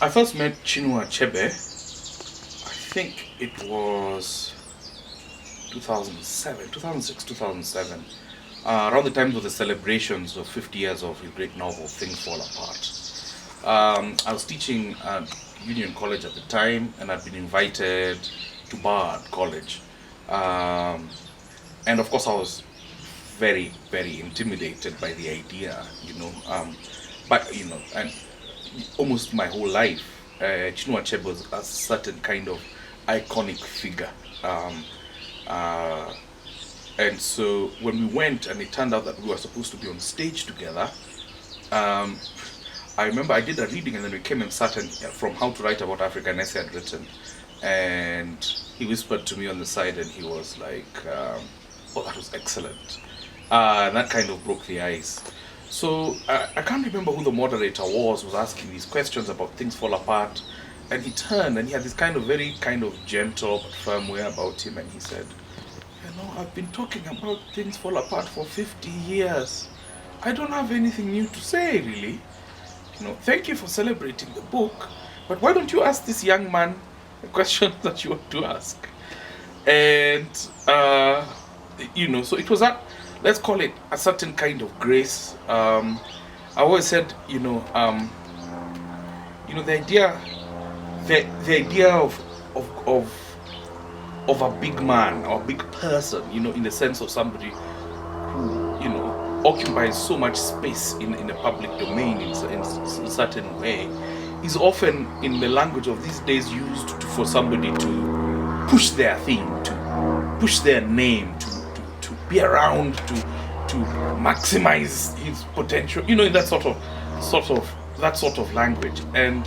I first met Chinua Achebe, I think it was 2007, 2006, 2007, around the time of the celebrations of 50 years of his great novel, Things Fall Apart. I was teaching at Union College at the time, and I'd been invited to Bard College. Um, and of course, I was very, very intimidated by the idea, but, and almost my whole life, Chinua Achebe was a certain kind of iconic figure. Um, uh, and so when we went, and it turned out that we were supposed to be on stage together, um, I remember I did a reading, and then we came and sat from How to Write About Africa, an essay I'd written. And he whispered to me on the side, and he was like, "Oh, that was excellent." And that kind of broke the ice. So I can't remember who the moderator was asking these questions about Things Fall Apart. And he turned, and he had this very kind of gentle but firm way about him. And he said, "I've been talking about Things Fall Apart for 50 years. I don't have anything new to say, really. Thank you for celebrating the book, but why don't you ask this young man the question that you want to ask?" And, so it was that, let's call it a certain kind of grace. I always said, the idea, the idea of a big man or a big person, in the sense of somebody who, occupies so much space in the public domain in a certain way, is often, in the language of these days, used for somebody to push their thing, to push their name, to be around, to maximize his potential, in that sort of language. And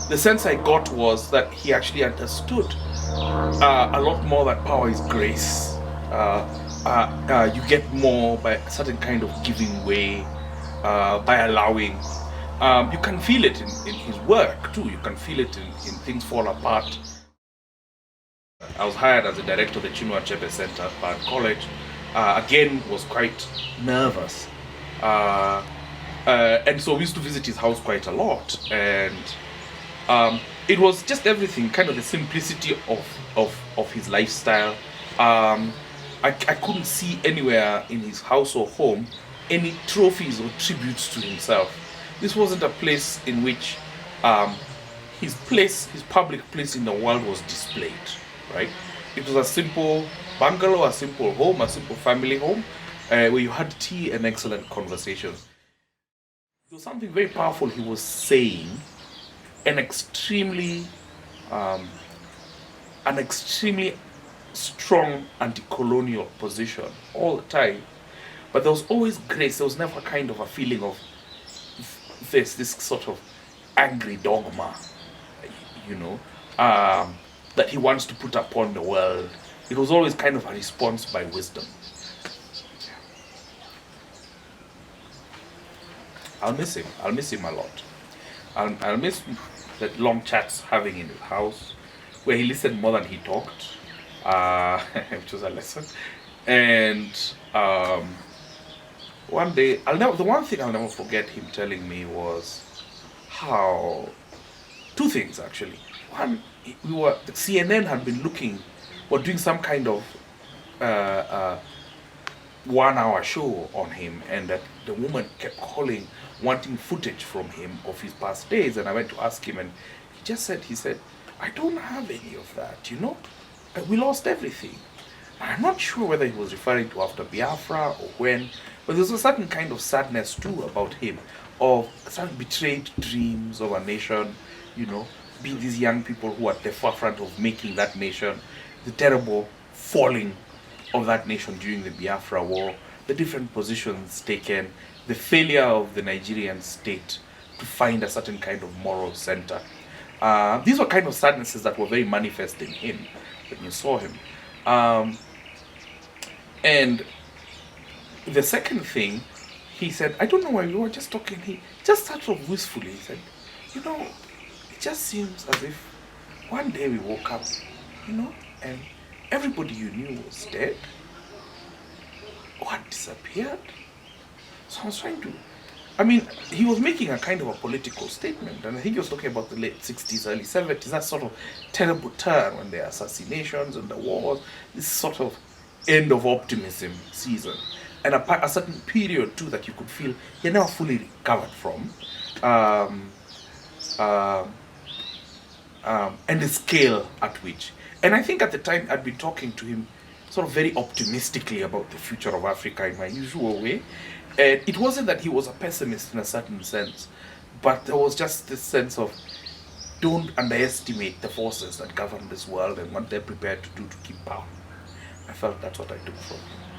the sense I got was that he actually understood a lot more that power is grace. You get more by a certain kind of giving way, by allowing. You can feel it in his work too. You can feel it in Things Fall Apart. I was hired as a director of the Chinua Achebe Center at Bard College. Again, was quite nervous. And so we used to visit his house quite a lot. And it was just everything, kind of the simplicity of his lifestyle. I couldn't see anywhere in his house or home any trophies or tributes to himself. This wasn't a place in which his public place in the world was displayed, right? It was a simple bungalow, a simple home, a simple family home, where you had tea and excellent conversations. There was something very powerful he was saying, an extremely strong anti-colonial position all the time, but there was always grace. There was never kind of a feeling of this sort of angry dogma, that he wants to put upon the world. It was always kind of a response by wisdom. I'll miss him. I'll miss him a lot. I'll miss the long chats having in his house, where he listened more than he talked. Which was a lesson. And one day, the one thing I'll never forget him telling me was how, two things actually. One, the CNN had been doing some kind of 1 hour show on him, and that the woman kept calling, wanting footage from him of his past days. And I went to ask him, and he said, "I don't have any of that, we lost everything." I'm not sure whether he was referring to after Biafra or when, but there's a certain kind of sadness too about him, of some betrayed dreams of a nation, being these young people who are at the forefront of making that nation, the terrible falling of that nation during the Biafra War, the different positions taken, the failure of the Nigerian state to find a certain kind of moral center. These were kind of sadnesses that were very manifest in him when you saw him. And the second thing, he said, I don't know why we were just talking, he just sort of wistfully, he said, it just seems as if one day we woke up, and everybody you knew was dead or had disappeared. So I was trying to I mean, he was making a kind of a political statement, and I think he was talking about the late 60s, early 70s, that sort of terrible turn when there are assassinations and the wars, this sort of end of optimism season, and a certain period too that you could feel he never fully recovered from, um, um, and the scale at which. And I think at the time I'd been talking to him sort of very optimistically about the future of Africa in my usual way. And it wasn't that he was a pessimist in a certain sense, but there was just this sense of don't underestimate the forces that govern this world and what they're prepared to do to keep power. I felt that's what I took from him.